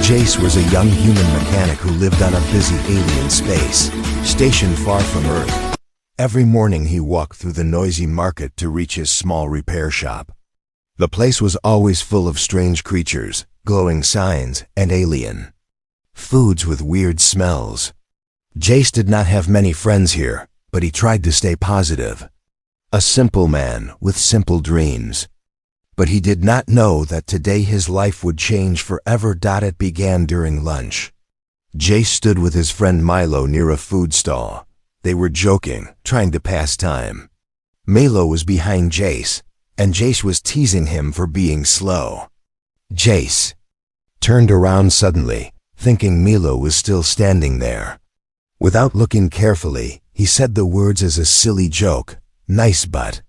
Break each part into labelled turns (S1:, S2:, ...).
S1: Jace was a young human mechanic who lived on a busy alien space, stationed far from Earth. Every morning he walked through the noisy market to reach his small repair shop. The place was always full of strange creatures, glowing signs, and alien foods with weird smells. Jace did not have many friends here, but he tried to stay positive. A simple man with simple dreams. But he did not know that today his life would change forever. It began during lunch. Jace stood with his friend Milo near a food stall. They were joking, trying to pass time. Milo was behind Jace, and Jace was teasing him for being slow. Jace turned around suddenly, thinking Milo was still standing there. Without looking carefully, he said the words as a silly joke, "Nice butt."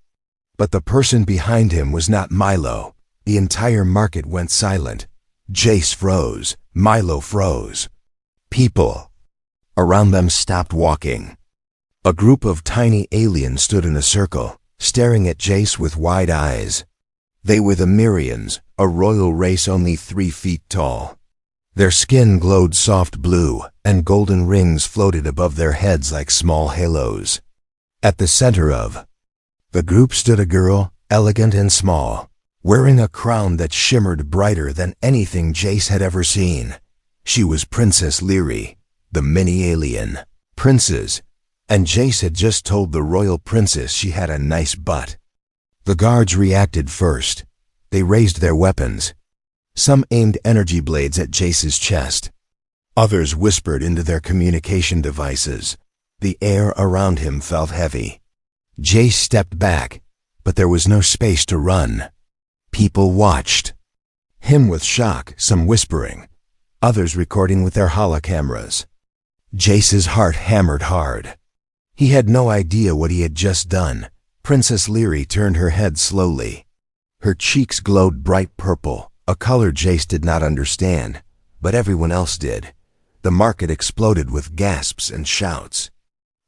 S1: But the person behind him was not Milo. The entire market went silent. Jace froze. Milo froze. People around them stopped walking. A group of tiny aliens stood in a circle, staring at Jace with wide eyes. They were the Myrians, a royal race only 3 feet tall. Their skin glowed soft blue, and golden rings floated above their heads like small halos. At the center of the group stood a girl, elegant and small, wearing a crown that shimmered brighter than anything Jace had ever seen. She was Princess Liri, the mini-alien princess, and Jace had just told the royal princess she had a nice butt. The guards reacted first. They raised their weapons. Some aimed energy blades at Jace's chest. Others whispered into their communication devices. The air around him felt heavy. Jace stepped back, but there was no space to run. People watched him with shock, some whispering, others recording with their holocameras. Jace's heart hammered hard. He had no idea what he had just done. Princess Liri turned her head slowly. Her cheeks glowed bright purple, a color Jace did not understand, but everyone else did. The market exploded with gasps and shouts.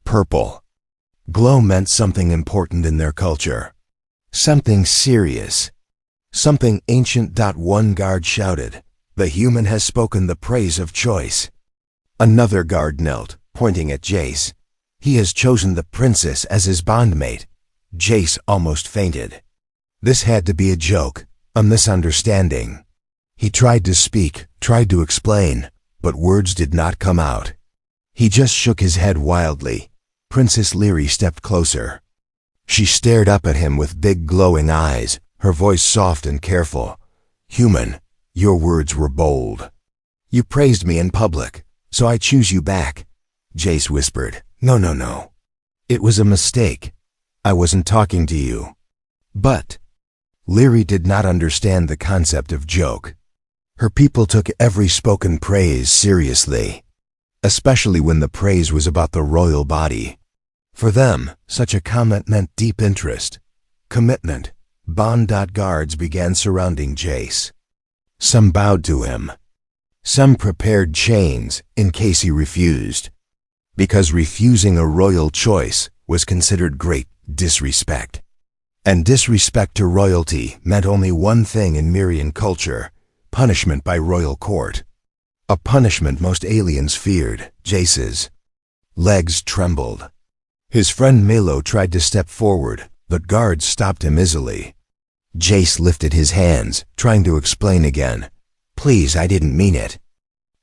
S1: Purple glow meant something important in their culture. Something serious. Something ancient. One guard shouted, "The human has spoken the praise of choice." Another guard knelt, pointing at Jace. "He has chosen the princess as his bondmate." Jace almost fainted. This had to be a joke, a misunderstanding. He tried to speak, tried to explain, but words did not come out. He just shook his head wildly. Princess Liri stepped closer. She stared up at him with big glowing eyes, her voice soft and careful. "Human, your words were bold. You praised me in public, so I choose you back." Jace whispered, No. It was a mistake. I wasn't talking to you." But Liri did not understand the concept of joke. Her people took every spoken praise seriously, especially when the praise was about the royal body. For them, such a comment meant deep interest, commitment. Bond. Guards began surrounding Jace. Some bowed to him. Some prepared chains in case he refused, because refusing a royal choice was considered great disrespect. And disrespect to royalty meant only one thing in Myrian culture: punishment by royal court. A punishment most aliens feared. Jace's legs trembled. His friend Milo tried to step forward, but guards stopped him easily. Jace lifted his hands, trying to explain again. "Please, I didn't mean it.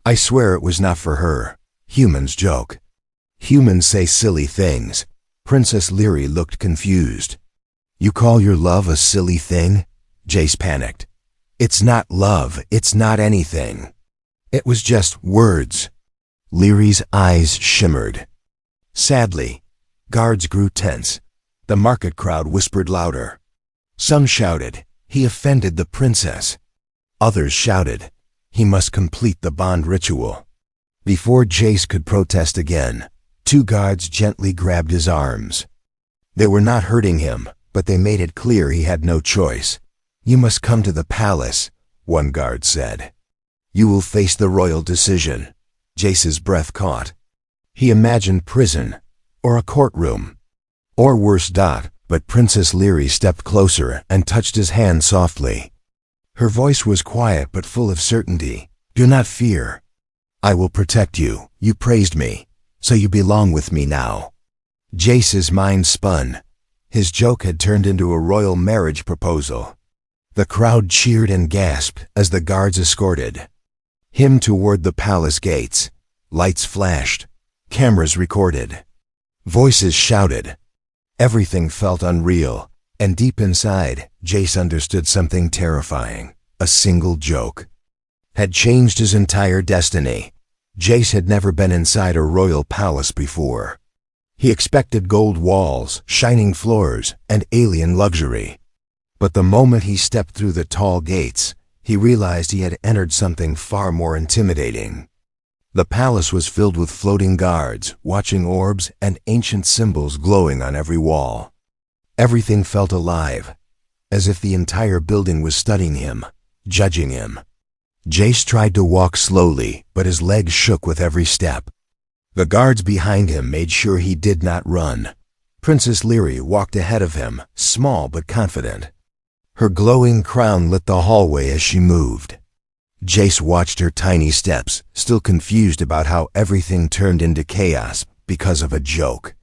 S1: I swear it was not for her. Humans joke. Humans say silly things." Princess Liri looked confused. "You call your love a silly thing?" Jace panicked. "It's not love, it's not anything. It was just words." Liri's eyes shimmered. Sadly, guards grew tense. The market crowd whispered louder. Some shouted, "He offended the princess." Others shouted, "He must complete the bond ritual." Before Jace could protest again, 2 guards gently grabbed his arms. They were not hurting him, but they made it clear he had no choice. "You must come to the palace," one guard said. "You will face the royal decision." Jace's breath caught. He imagined prison, or a courtroom, or worse. But Princess Liri stepped closer and touched his hand softly. Her voice was quiet but full of certainty. Do not fear. I will protect you. You praised me, so you belong with me now." Jace's mind spun. His joke had turned into a royal marriage proposal. The crowd cheered and gasped as the guards escorted him toward the palace gates. Lights flashed. Cameras recorded. Voices shouted. Everything felt unreal, and deep inside, Jace understood something terrifying. A single joke had changed his entire destiny. Jace had never been inside a royal palace before. He expected gold walls, shining floors, and alien luxury. But the moment he stepped through the tall gates, he realized he had entered something far more intimidating. The palace was filled with floating guards, watching orbs, and ancient symbols glowing on every wall. Everything felt alive, as if the entire building was studying him, judging him. Jace tried to walk slowly, but his legs shook with every step. The guards behind him made sure he did not run. Princess Liri walked ahead of him, small but confident. Her glowing crown lit the hallway as she moved. Jace watched her tiny steps, still confused about how everything turned into chaos because of a joke.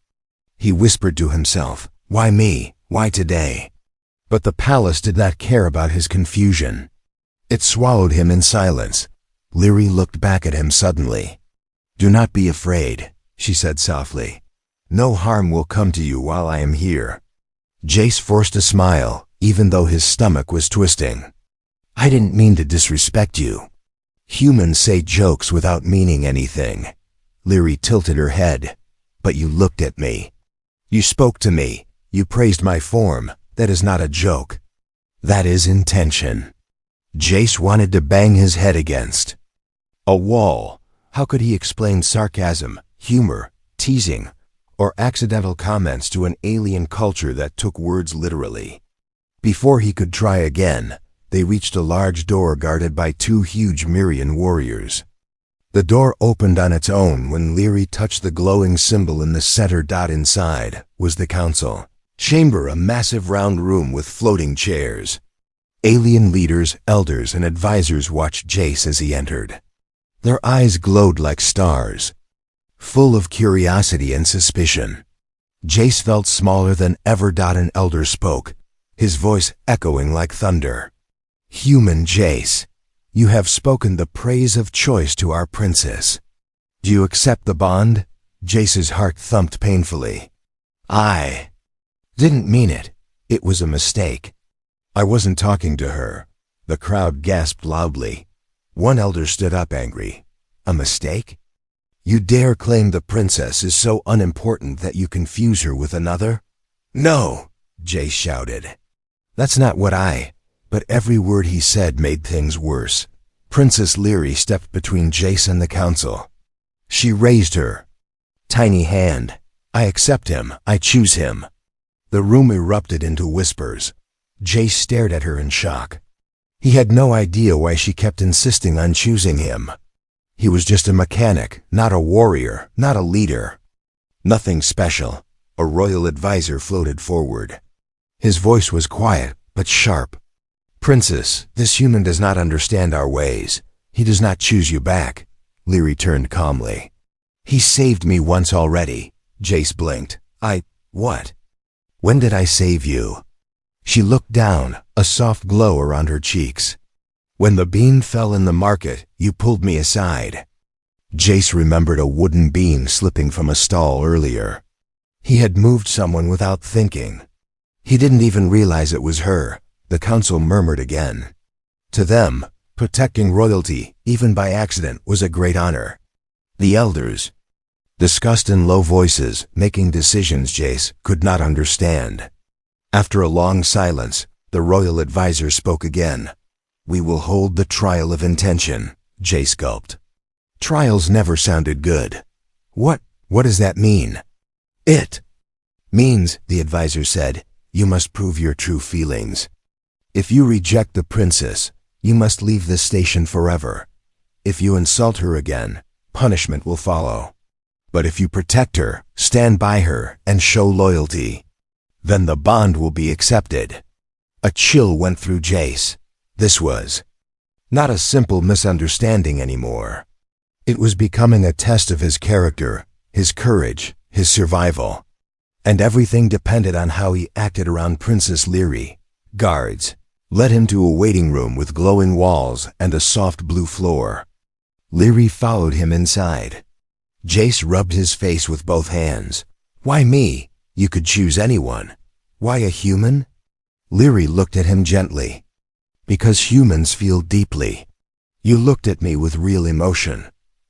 S1: He whispered to himself, "Why me? Why today?" But the palace did not care about his confusion. It swallowed him in silence. Liri looked back at him suddenly. "Do not be afraid," she said softly. "No harm will come to you while I am here." Jace forced a smile, even though his stomach was twisting. "I didn't mean to disrespect you. Humans say jokes without meaning anything." Liri tilted her head. "But you looked at me. You spoke to me. You praised my form. That is not a joke. That is intention." Jace wanted to bang his head against a wall. How could he explain sarcasm, humor, teasing, or accidental comments to an alien culture that took words literally? Before he could try again, they reached a large door guarded by two huge Mirian warriors. The door opened on its own when Liri touched the glowing symbol in the center. Inside was the council chamber, a massive round room with floating chairs. Alien leaders, elders, and advisors watched Jace as he entered. Their eyes glowed like stars, full of curiosity and suspicion. Jace felt smaller than ever. An elder spoke, his voice echoing like thunder. "Human Jace, you have spoken the praise of choice to our princess. Do you accept the bond?" Jace's heart thumped painfully. "I didn't mean it. It was a mistake. I wasn't talking to her." The crowd gasped loudly. One elder stood up angry. "A mistake? You dare claim the princess is so unimportant that you confuse her with another?" "No!" Jace shouted. "That's not what But every word he said made things worse. Princess Liri stepped between Jace and the council. She raised her tiny hand. "I accept him. I choose him." The room erupted into whispers. Jace stared at her in shock. He had no idea why she kept insisting on choosing him. He was just a mechanic, not a warrior, not a leader. Nothing special. A royal advisor floated forward. His voice was quiet, but sharp. "Princess, this human does not understand our ways. He does not choose you back." Liri turned calmly. "He saved me once already." Jace blinked. What? When did I save you?" She looked down, a soft glow around her cheeks. "When the bean fell in the market, you pulled me aside." Jace remembered a wooden bean slipping from a stall earlier. He had moved someone without thinking. He didn't even realize it was her. The council murmured again. To them, protecting royalty, even by accident, was a great honor. The elders discussed in low voices, making decisions Jace could not understand. After a long silence, the royal advisor spoke again. "We will hold the trial of intention," Jace gulped. Trials never sounded good. What does that mean?" "It means," the advisor said, "you must prove your true feelings. If you reject the princess, you must leave this station forever. If you insult her again, punishment will follow. But if you protect her, stand by her, and show loyalty, then the bond will be accepted." A chill went through Jace. This was Not a simple misunderstanding anymore. It was becoming a test of his character, his courage, his survival. And everything depended on how he acted around Princess Liri. Guards led him to a waiting room with glowing walls and a soft blue floor. Liri followed him inside. Jace rubbed his face with both hands. Why me? You could choose anyone. Why a human? Liri looked at him gently. Because humans feel deeply. You looked at me with real emotion.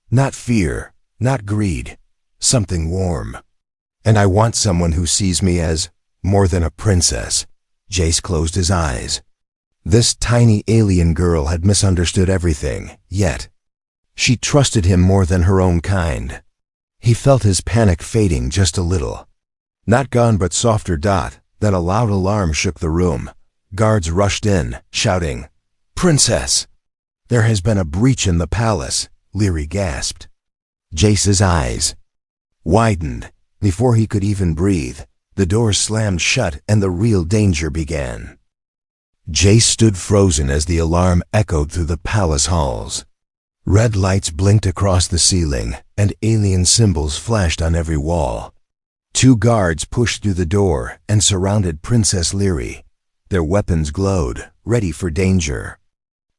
S1: Not fear, not greed. Something warm. And I want someone who sees me as more than a princess. Jace closed his eyes. This tiny alien girl had misunderstood everything, yet she trusted him more than her own kind. He felt his panic fading just a little. Not gone but softer. Then a loud alarm shook the room. Guards rushed in, shouting, "Princess! There has been a breach in the palace," Liri gasped. Jace's eyes widened. Before he could even breathe, the doors slammed shut and the real danger began. Jace stood frozen as the alarm echoed through the palace halls. Red lights blinked across the ceiling, and alien symbols flashed on every wall. 2 guards pushed through the door and surrounded Princess Liri. Their weapons glowed, ready for danger.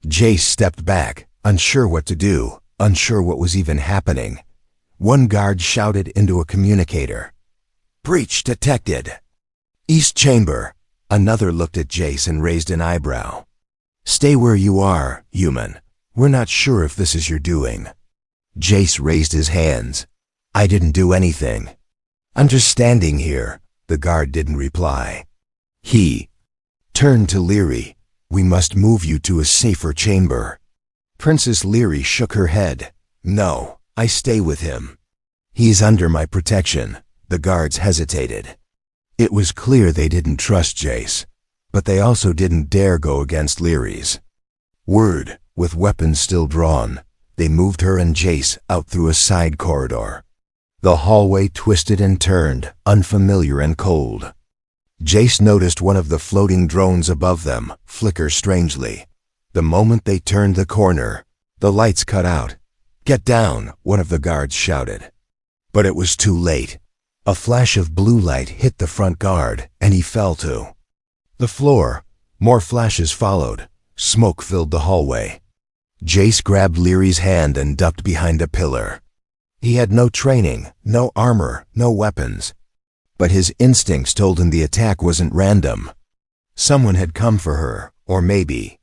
S1: Jace stepped back, unsure what to do, unsure what was even happening. One guard shouted into a communicator, "Breach detected. East chamber." Another looked at Jace and raised an eyebrow. "Stay where you are, human. We're not sure if this is your doing." Jace raised his hands. "I didn't do anything. I'm just standing here." The guard didn't reply. He turned to Liri. "We must move you to a safer chamber." Princess Liri shook her head. "No, I stay with him. He's under my protection." The guards hesitated. It was clear they didn't trust Jace, but they also didn't dare go against Liri's word. With weapons still drawn, they moved her and Jace out through a side corridor. The hallway twisted and turned, unfamiliar and cold. Jace noticed one of the floating drones above them flicker strangely. The moment they turned the corner, the lights cut out. "Get down," one of the guards shouted. But it was too late. A flash of blue light hit the front guard, and he fell to the floor. More flashes followed. Smoke filled the hallway. Jace grabbed Liri's hand and ducked behind a pillar. He had no training, no armor, no weapons. But his instincts told him the attack wasn't random. Someone had come for her, or maybe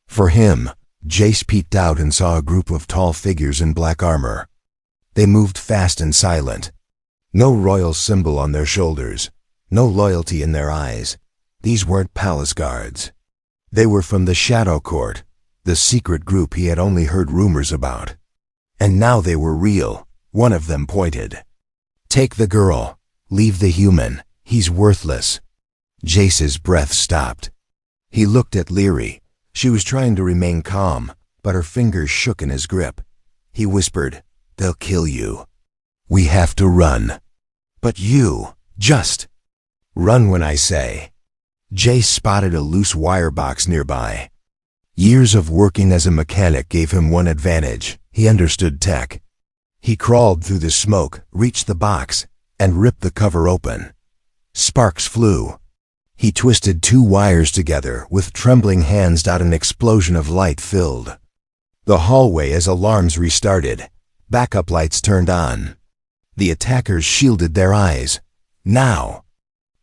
S1: for him. Jace peeked out and saw a group of tall figures in black armor. They moved fast and silent. No royal symbol on their shoulders, no loyalty in their eyes. These weren't palace guards. They were from the Shadow Court, the secret group he had only heard rumors about. And now they were real. One of them pointed. "Take the girl. Leave the human. He's worthless." Jace's breath stopped. He looked at Liri. She was trying to remain calm, but her fingers shook in his grip. He whispered, "They'll kill you. We have to run. But you, just run when I say." Jace spotted a loose wire box nearby. Years of working as a mechanic gave him one advantage. He understood tech. He crawled through the smoke, reached the box, and ripped the cover open. Sparks flew. He twisted 2 wires together. With trembling hands, an explosion of light filled the hallway as alarms restarted. Backup lights turned on. The attackers shielded their eyes. "Now!"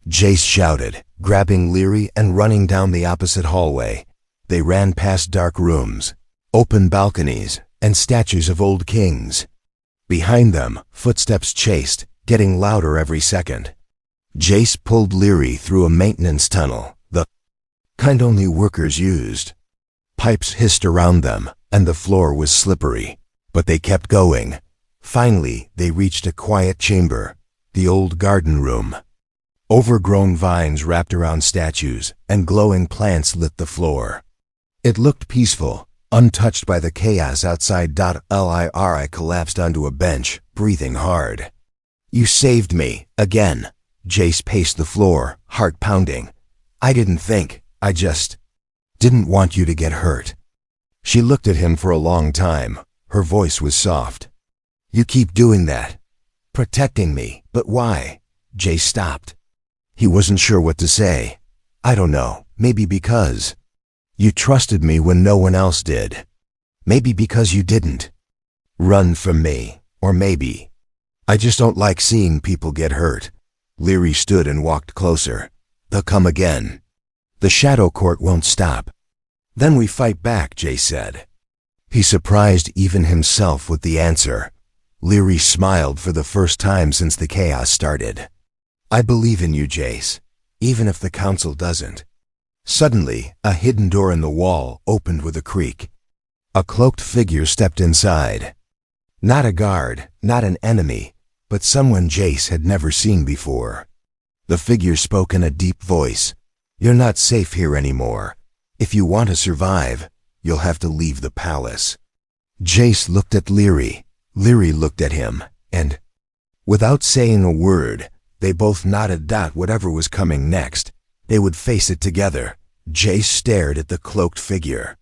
S1: Jace shouted, grabbing Liri and running down the opposite hallway. They ran past dark rooms, open balconies, and statues of old kings. Behind them, footsteps chased, getting louder every second. Jace pulled Liri through a maintenance tunnel, the kind only workers used. Pipes hissed around them, and the floor was slippery. But they kept going. Finally, they reached a quiet chamber, the old garden room. Overgrown vines wrapped around statues, and glowing plants lit the floor. It looked peaceful, untouched by the chaos outside. Liri collapsed onto a bench, breathing hard. "You saved me, again." Jace paced the floor, heart pounding. "I didn't think. I just didn't want you to get hurt." She looked at him for a long time. Her voice was soft. You keep doing that. Protecting me, but why? Jace stopped. He wasn't sure what to say. I don't know, maybe because you trusted me when no one else did. Maybe because you didn't run from me, or maybe I just don't like seeing people get hurt. Liri stood and walked closer. They'll come again. The Shadow Court won't stop. Then we fight back, Jace said. He surprised even himself with the answer. Liri smiled for the first time since the chaos started. I believe in you, Jace, even if the council doesn't. Suddenly, a hidden door in the wall opened with a creak. A cloaked figure stepped inside. Not a guard, not an enemy, but someone Jace had never seen before. The figure spoke in a deep voice. You're not safe here anymore. If you want to survive, you'll have to leave the palace. Jace looked at Liri. Liri looked at him, and without saying a word, they both nodded. Whatever was coming next, they would face it together. Jace stared at the cloaked figure.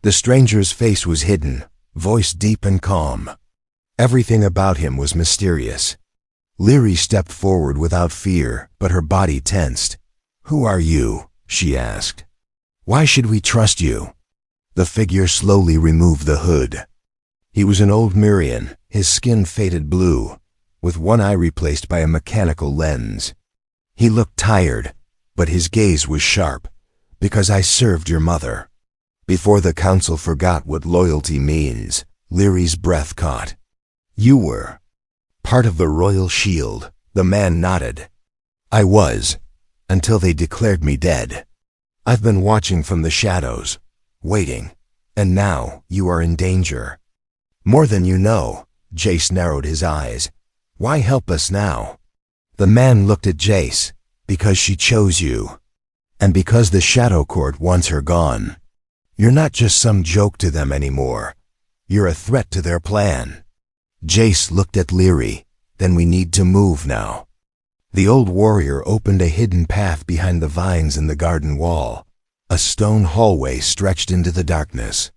S1: The stranger's face was hidden, voice deep and calm. Everything about him was mysterious. Liri stepped forward without fear, but her body tensed. Who are you? She asked. Why should we trust you? The figure slowly removed the hood. He was an old Mirian, his skin faded blue, with one eye replaced by a mechanical lens. He looked tired, but his gaze was sharp. Because I served your mother. Before the council forgot what loyalty means, Liri's breath caught. You were part of the royal shield. The man nodded. I was, until they declared me dead. I've been watching from the shadows, waiting, and now you are in danger. More than you know. Jace narrowed his eyes. Why help us now? The man looked at Jace. Because she chose you. And because the Shadow Court wants her gone. You're not just some joke to them anymore. You're a threat to their plan. Jace looked at Liri. Then we need to move now. The old warrior opened a hidden path behind the vines in the garden wall. A stone hallway stretched into the darkness.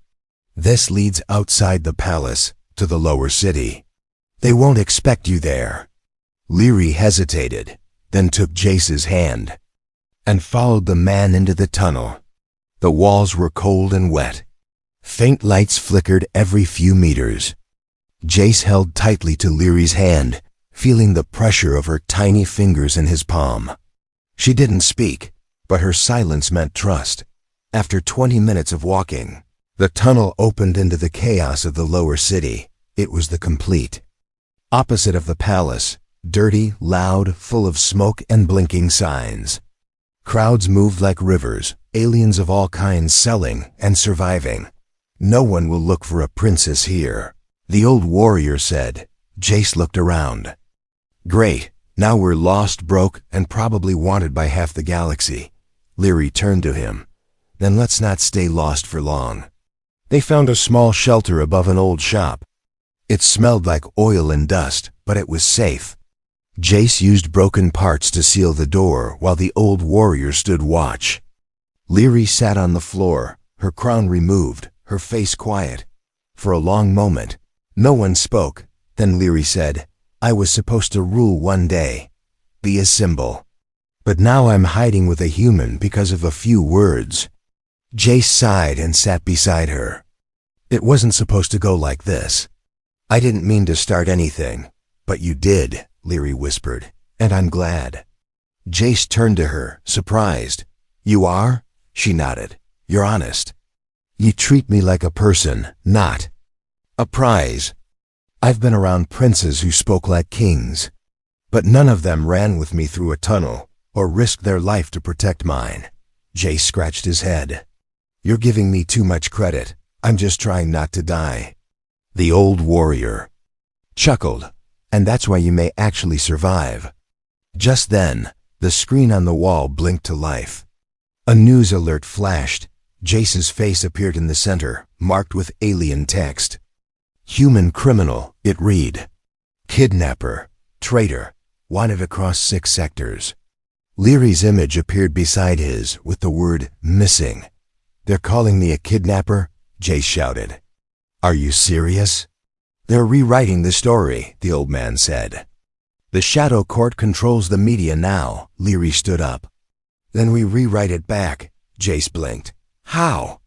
S1: This leads outside the palace, to the lower city. They won't expect you there. Liri hesitated, then took Jace's hand, and followed the man into the tunnel. The walls were cold and wet. Faint lights flickered every few meters. Jace held tightly to Liri's hand, feeling the pressure of her tiny fingers in his palm. She didn't speak, but her silence meant trust. After 20 minutes of walking, the tunnel opened into the chaos of the lower city. It was the complete opposite of the palace, dirty, loud, full of smoke and blinking signs. Crowds moved like rivers, aliens of all kinds selling and surviving. No one will look for a princess here, the old warrior said. Jace looked around. Great, now we're lost, broke, and probably wanted by half the galaxy. Liri turned to him. Then let's not stay lost for long. They found a small shelter above an old shop. It smelled like oil and dust, but it was safe. Jace used broken parts to seal the door while the old warrior stood watch. Liri sat on the floor, her crown removed, her face quiet. For a long moment, no one spoke. Then Liri said, I was supposed to rule one day, be a symbol. But now I'm hiding with a human because of a few words. Jace sighed and sat beside her. It wasn't supposed to go like this. I didn't mean to start anything, but you did, Liri whispered, and I'm glad. Jace turned to her, surprised. You are? She nodded. You're honest. You treat me like a person, not a prize. I've been around princes who spoke like kings, but none of them ran with me through a tunnel or risked their life to protect mine. Jace scratched his head. You're giving me too much credit. I'm just trying not to die. The old warrior chuckled. And that's why you may actually survive. Just then, the screen on the wall blinked to life. A news alert flashed. Jace's face appeared in the center, marked with alien text. Human criminal, it read. Kidnapper, traitor, wanted across 6 sectors. Liri's image appeared beside his with the word missing. They're calling me a kidnapper? Jace shouted. Are you serious? They're rewriting the story, the old man said. The Shadow Court controls the media now, Liri stood up. Then we rewrite it back, Jace blinked. How?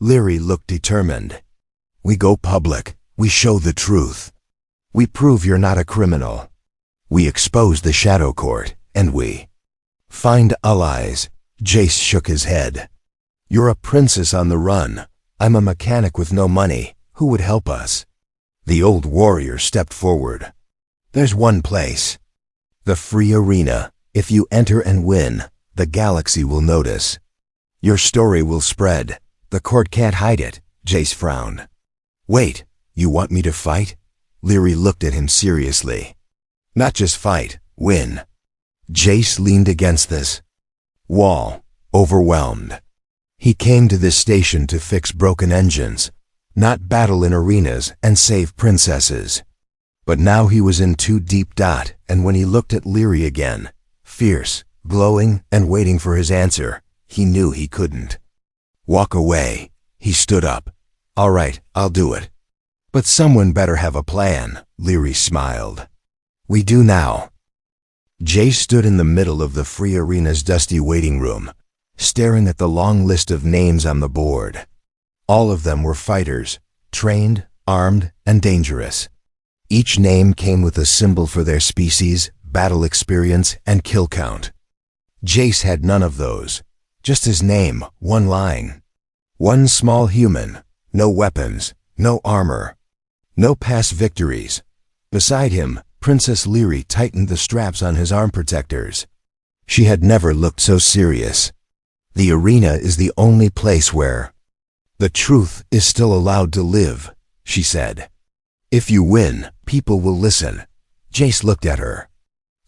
S1: Liri looked determined. We go public. We show the truth. We prove you're not a criminal. We expose the Shadow Court, and we find allies. Jace shook his head. You're a princess on the run. I'm a mechanic with no money. Who would help us? The old warrior stepped forward. There's one place. The free arena. If you enter and win, the galaxy will notice. Your story will spread. The court can't hide it, Jace frowned. Wait, you want me to fight? Liri looked at him seriously. Not just fight, win. Jace leaned against this wall, overwhelmed. He came to this station to fix broken engines, not battle in arenas and save princesses. But now he was in too deep. And when he looked at Liri again, fierce, glowing, and waiting for his answer, he knew he couldn't walk away. He stood up. All right, I'll do it. But someone better have a plan, Liri smiled. We do now. Jace stood in the middle of the free arena's dusty waiting room, staring at the long list of names on the board. All of them were fighters, trained, armed, and dangerous. Each name came with a symbol for their species, battle experience, and kill count. Jace had none of those. Just his name, one line. One small human, no weapons, no armor, no past victories. Beside him, Princess Liri tightened the straps on his arm protectors. She had never looked so serious. The arena is the only place where the truth is still allowed to live, she said. If you win, people will listen. Jace looked at her.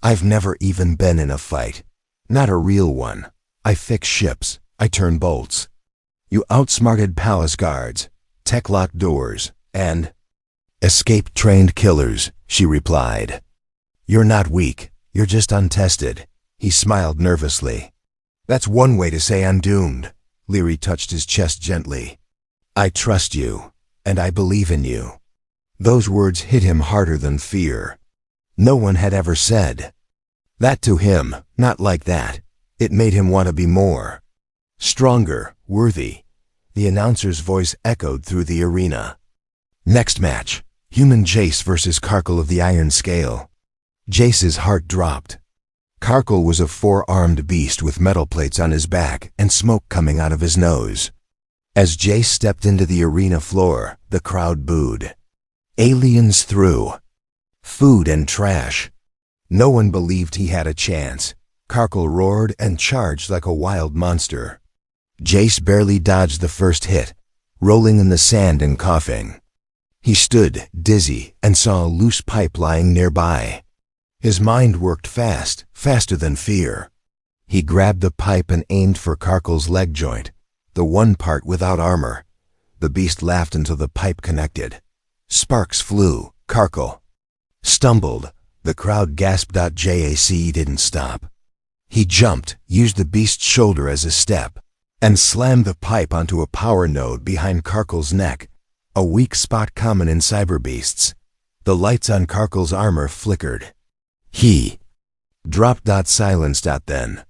S1: I've never even been in a fight. Not a real one. I fix ships. I turn bolts. You outsmarted palace guards, tech-locked doors, and escape-trained killers, she replied. You're not weak. You're just untested. He smiled nervously. That's one way to say I'm doomed. Liri touched his chest gently. I trust you, and I believe in you. Those words hit him harder than fear. No one had ever said that to him, not like that. It made him want to be more. Stronger, worthy. The announcer's voice echoed through the arena. Next match, Human Jace versus Carkle of the Iron Scale. Jace's heart dropped. Carkle was a four-armed beast with metal plates on his back and smoke coming out of his nose. As Jace stepped into the arena floor, the crowd booed. Aliens threw food and trash. No one believed he had a chance. Carkle roared and charged like a wild monster. Jace barely dodged the first hit, rolling in the sand and coughing. He stood, dizzy, and saw a loose pipe lying nearby. His mind worked fast, faster than fear. He grabbed the pipe and aimed for Carkle's leg joint, the one part without armor. The beast laughed until the pipe connected. Sparks flew. Carkle stumbled. The crowd gasped. Jace didn't stop. He jumped, used the beast's shoulder as a step, and slammed the pipe onto a power node behind Carkle's neck, a weak spot common in cyber beasts. The lights on Carkle's armor flickered. He dropped. Silenced. Then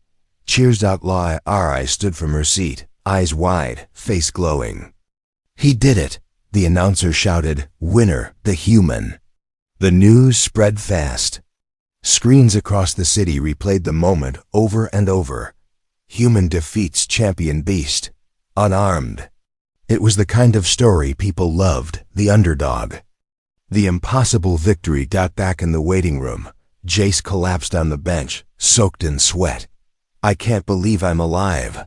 S1: Cheers. Ri stood from her seat, eyes wide, face glowing. He did it, the announcer shouted. Winner, the human. The news spread fast. Screens across the city replayed the moment over and over. Human defeats champion beast, unarmed. It was the kind of story people loved, the underdog. The impossible victory. Back in the waiting room, Jace collapsed on the bench, soaked in sweat. I can't believe I'm alive.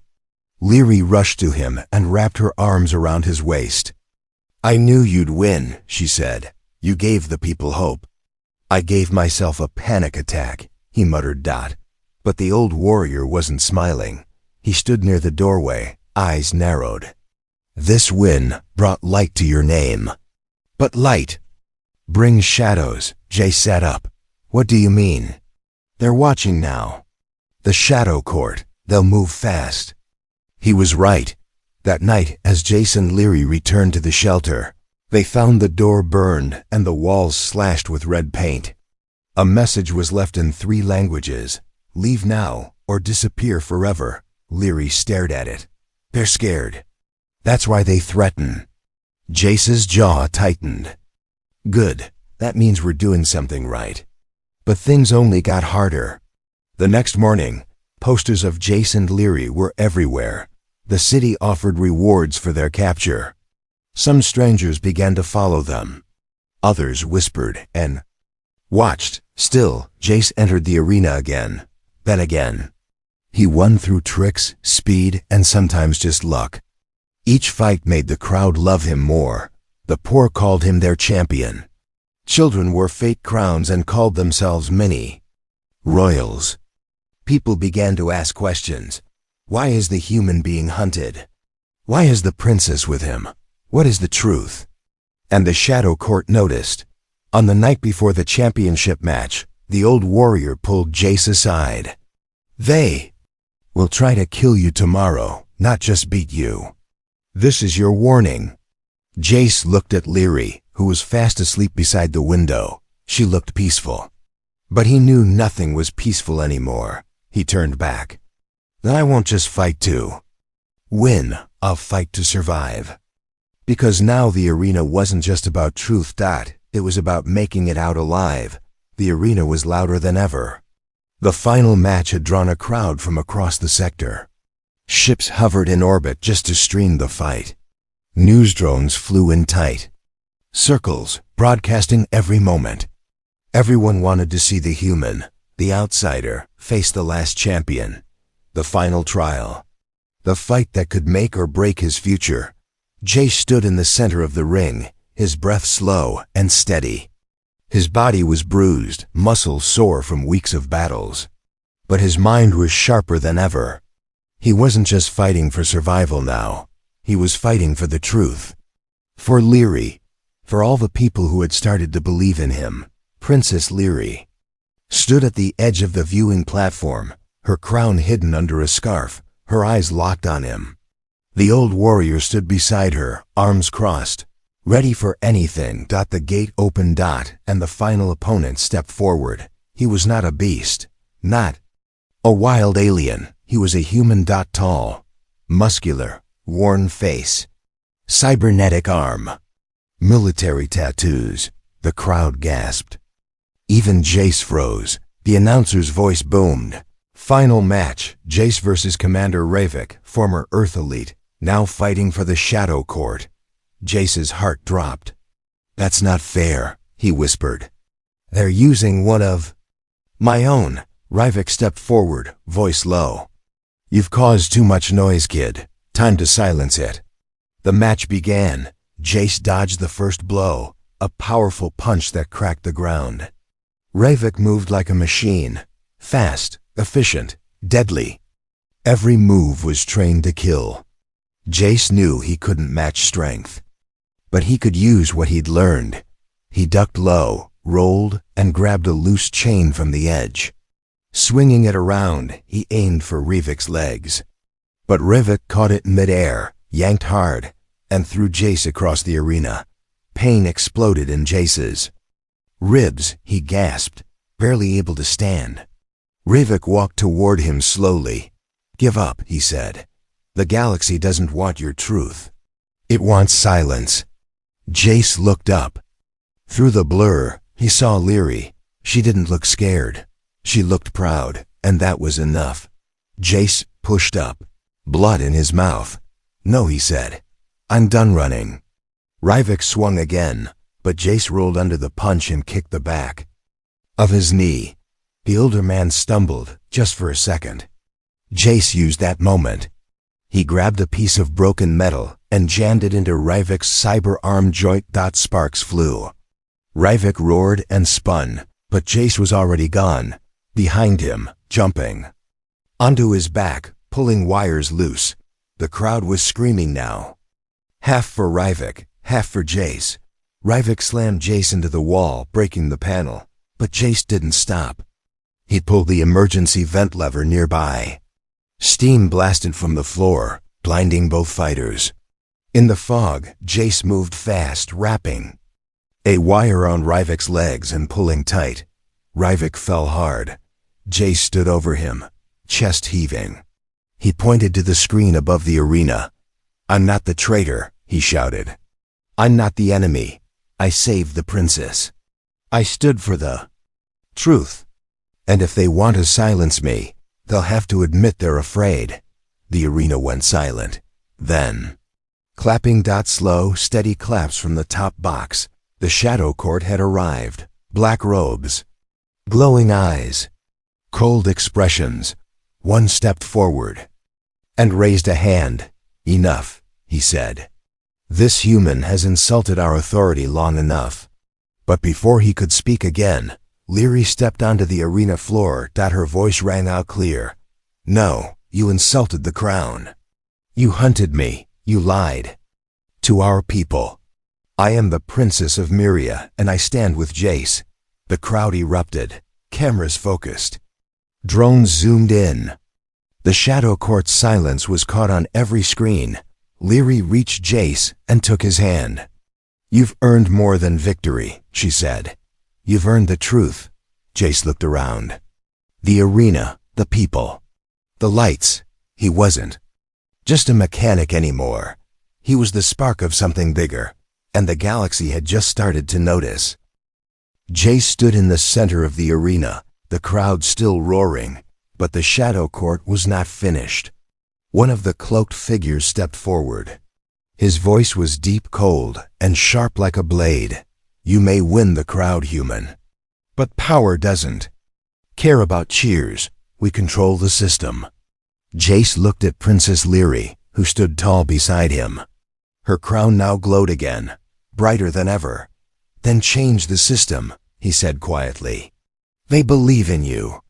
S1: Liri rushed to him and wrapped her arms around his waist. I knew you'd win, she said. You gave the people hope. I gave myself a panic attack, he muttered. But the old warrior wasn't smiling. He stood near the doorway, eyes narrowed. This win brought light to your name. But light brings shadows. Jace sat up. What do you mean? They're watching now. The Shadow Court. They'll move fast. He was right. That night, as Jace and Liri returned to the shelter, they found the door burned and the walls slashed with red paint. A message was left in 3 languages. Leave now or disappear forever. Liri stared at it. They're scared. That's why they threaten. Jace's jaw tightened. Good. That means we're doing something right. But things only got harder. The next morning, posters of Jace and Liri were everywhere. The city offered rewards for their capture. Some strangers began to follow them. Others whispered and watched. Still, Jace entered the arena again. Then again. He won through tricks, speed, and sometimes just luck. Each fight made the crowd love him more. The poor called him their champion. Children wore fake crowns and called themselves mini royals. People began to ask questions. Why is the human being hunted? Why is the princess with him? What is the truth? And the Shadow Court noticed. On the night before the championship match, the old warrior pulled Jace aside. They will try to kill you tomorrow, not just beat you. This is your warning. Jace looked at Liri, who was fast asleep beside the window. She looked peaceful. But he knew nothing was peaceful anymore. He turned back. Then I won't just fight to win, I'll fight to survive. Because now the arena wasn't just about truth. It was about making it out alive. The arena was louder than ever. The final match had drawn a crowd from across the sector. Ships hovered in orbit just to stream the fight. News drones flew in tight circles, broadcasting every moment. Everyone wanted to see the human, the outsider, face the last champion. The final trial. The fight that could make or break his future. Jace stood in the center of the ring, his breath slow and steady. His body was bruised, muscles sore from weeks of battles. But his mind was sharper than ever. He wasn't just fighting for survival now. He was fighting for the truth. For Liri. For all the people who had started to believe in him. Princess Liri stood at the edge of the viewing platform, her crown hidden under a scarf, her eyes locked on him. The old warrior stood beside her, arms crossed, ready for anything. The gate opened. And the final opponent stepped forward. He was not a beast, not a wild alien. He was a human. Tall, muscular, worn face, cybernetic arm, military tattoos. The crowd gasped. Even Jace froze. The announcer's voice boomed. Final match, Jace versus Commander Ravik, former Earth elite, now fighting for the Shadow Court. Jace's heart dropped. That's not fair, he whispered. They're using one of my own. Ravik stepped forward, voice low. You've caused too much noise, kid. Time to silence it. The match began. Jace dodged the first blow, a powerful punch that cracked the ground. Ravik moved like a machine, fast, efficient, deadly. Every move was trained to kill. Jace knew he couldn't match strength. But he could use what he'd learned. He ducked low, rolled, and grabbed a loose chain from the edge. Swinging it around, he aimed for Ravik's legs. But Ravik caught it midair, yanked hard, and threw Jace across the arena. Pain exploded in Jace's ribs. He gasped, barely able to stand. Ravik walked toward him slowly. Give up, he said. The galaxy doesn't want your truth. It wants silence. Jace looked up. Through the blur, he saw Liri. She didn't look scared. She looked proud, and that was enough. Jace pushed up, blood in his mouth. No, he said. I'm done running. Ravik swung again, but Jace rolled under the punch and kicked the back of his knee. The older man stumbled, just for a second. Jace used that moment. He grabbed a piece of broken metal and jammed it into Ravik's cyber arm joint. Sparks flew. Ravik roared and spun, but Jace was already gone. Behind him, jumping onto his back, pulling wires loose. The crowd was screaming now. Half for Ravik, half for Jace. Ravik slammed Jace into the wall, breaking the panel. But Jace didn't stop. He pulled the emergency vent lever nearby. Steam blasted from the floor. blinding both fighters. In the fog, Jace moved fast, rapping a wire on Ryvik's legs and pulling tight. Ryvik fell hard. Jace stood over him, chest heaving. He pointed to the screen above the arena. "I'm not the traitor," he shouted. "I'm not the enemy. I saved the princess. I stood for the truth. And if they want to silence me, they'll have to admit they're afraid." The arena went silent. Then, clapping slow, steady claps from the top box. The shadow court had arrived. Black robes, glowing eyes, cold expressions. One stepped forward and raised a hand. "Enough," he said. "This human has insulted our authority long enough." But before he could speak again, Liri stepped onto the arena floor. Her voice rang out clear. "No, you insulted the crown. You hunted me. You lied to our people. I am the Princess of Myria, and I stand with Jace." The crowd erupted. Cameras focused. Drones zoomed in. The Shadow Court's silence was caught on every screen. Liri reached Jace and took his hand. "You've earned more than victory," she said. "You've earned the truth." Jace looked around. The arena, the people, the lights. He wasn't just a mechanic anymore. He was the spark of something bigger, and the galaxy had just started to notice. Jace stood in the center of the arena, the crowd still roaring, but the Shadow Court was not finished. One of the cloaked figures stepped forward. His voice was deep, cold, and sharp like a blade. "You may win the crowd, human, but power doesn't care about cheers. We control the system." Jace looked at Princess Liri, who stood tall beside him. Her crown now glowed again, brighter than ever. "Then change the system," he said quietly. "They believe in you."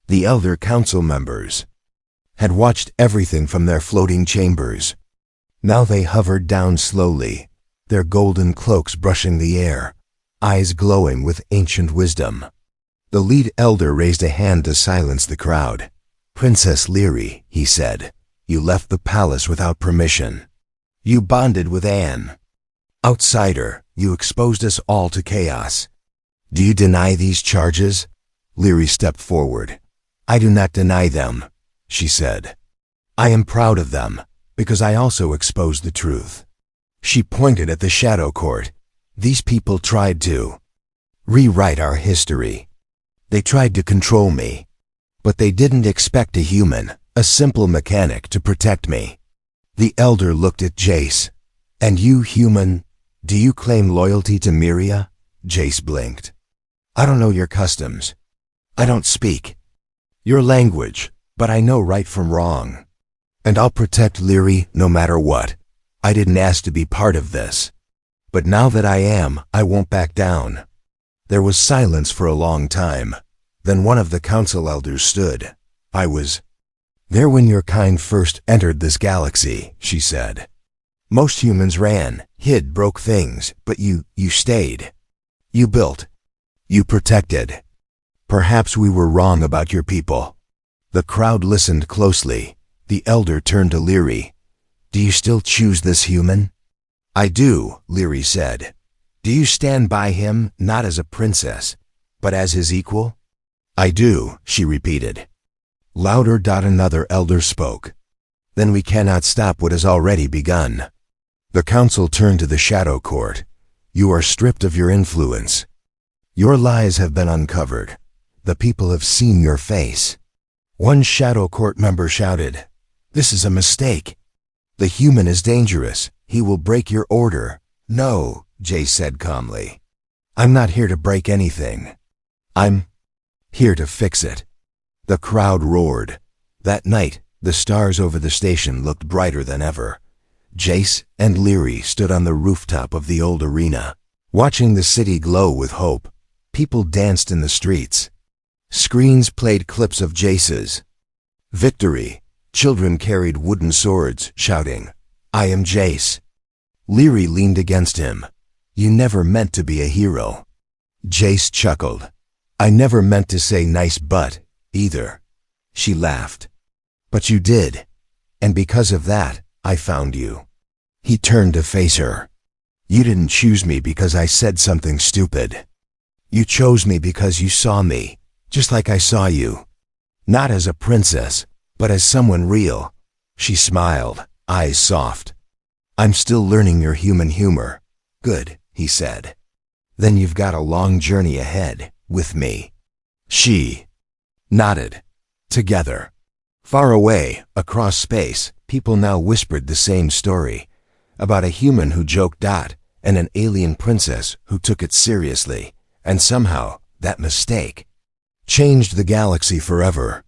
S1: The elder council members had watched everything from their floating chambers. Now they hovered down slowly, their golden cloaks brushing the air, eyes glowing with ancient wisdom. The lead elder raised a hand to silence the crowd. "Princess Liri," he said, "you left the palace without permission. You bonded with Anne. Outsider, you exposed us all to chaos. Do you deny these charges?" Liri stepped forward. "I do not deny them," she said. "I am proud of them, because I also exposed the truth." She pointed at the Shadow Court. "These people tried to rewrite our history. They tried to control me, but they didn't expect a human, a simple mechanic, to protect me." The elder looked at Jace. "And you, human, do you claim loyalty to Myria?" Jace blinked. "I don't know your customs. I don't speak your language, but I know right from wrong. And I'll protect Liri no matter what. I didn't ask to be part of this. But now that I am, I won't back down." There was silence for a long time. Then one of the council elders stood. "I was there when your kind first entered this galaxy," she said. "Most humans ran, hid, broke things, but you stayed. You built. You protected. Perhaps we were wrong about your people." The crowd listened closely. The elder turned to Liri. "Do you still choose this human?" "I do," Liri said. "Do you stand by him, not as a princess, but as his equal?" "I do," she repeated. Louder. Another elder spoke. "Then we cannot stop what has already begun." The council turned to the Shadow Court. "You are stripped of your influence. Your lies have been uncovered. The people have seen your face." One Shadow Court member shouted, "This is a mistake. The human is dangerous. He will break your order." "No," Jace said calmly. "I'm not here to break anything. I'm here to fix it." The crowd roared. That night, the stars over the station looked brighter than ever. Jace and Liri stood on the rooftop of the old arena, watching the city glow with hope. People danced in the streets. Screens played clips of Jace's victory. Children carried wooden swords, shouting, "I am Jace." Liri leaned against him. "You never meant to be a hero." Jace chuckled. "I never meant to say nice but, either." She laughed. "But you did. And because of that, I found you." He turned to face her. "You didn't choose me because I said something stupid. You chose me because you saw me, just like I saw you. Not as a princess, but as someone real." She smiled, eyes soft. "I'm still learning your human humor." "Good," he said. "Then you've got a long journey ahead, with me." She nodded. Together. Far away, across space, people now whispered the same story, about a human who joked and an alien princess who took it seriously, and somehow that mistake changed the galaxy forever.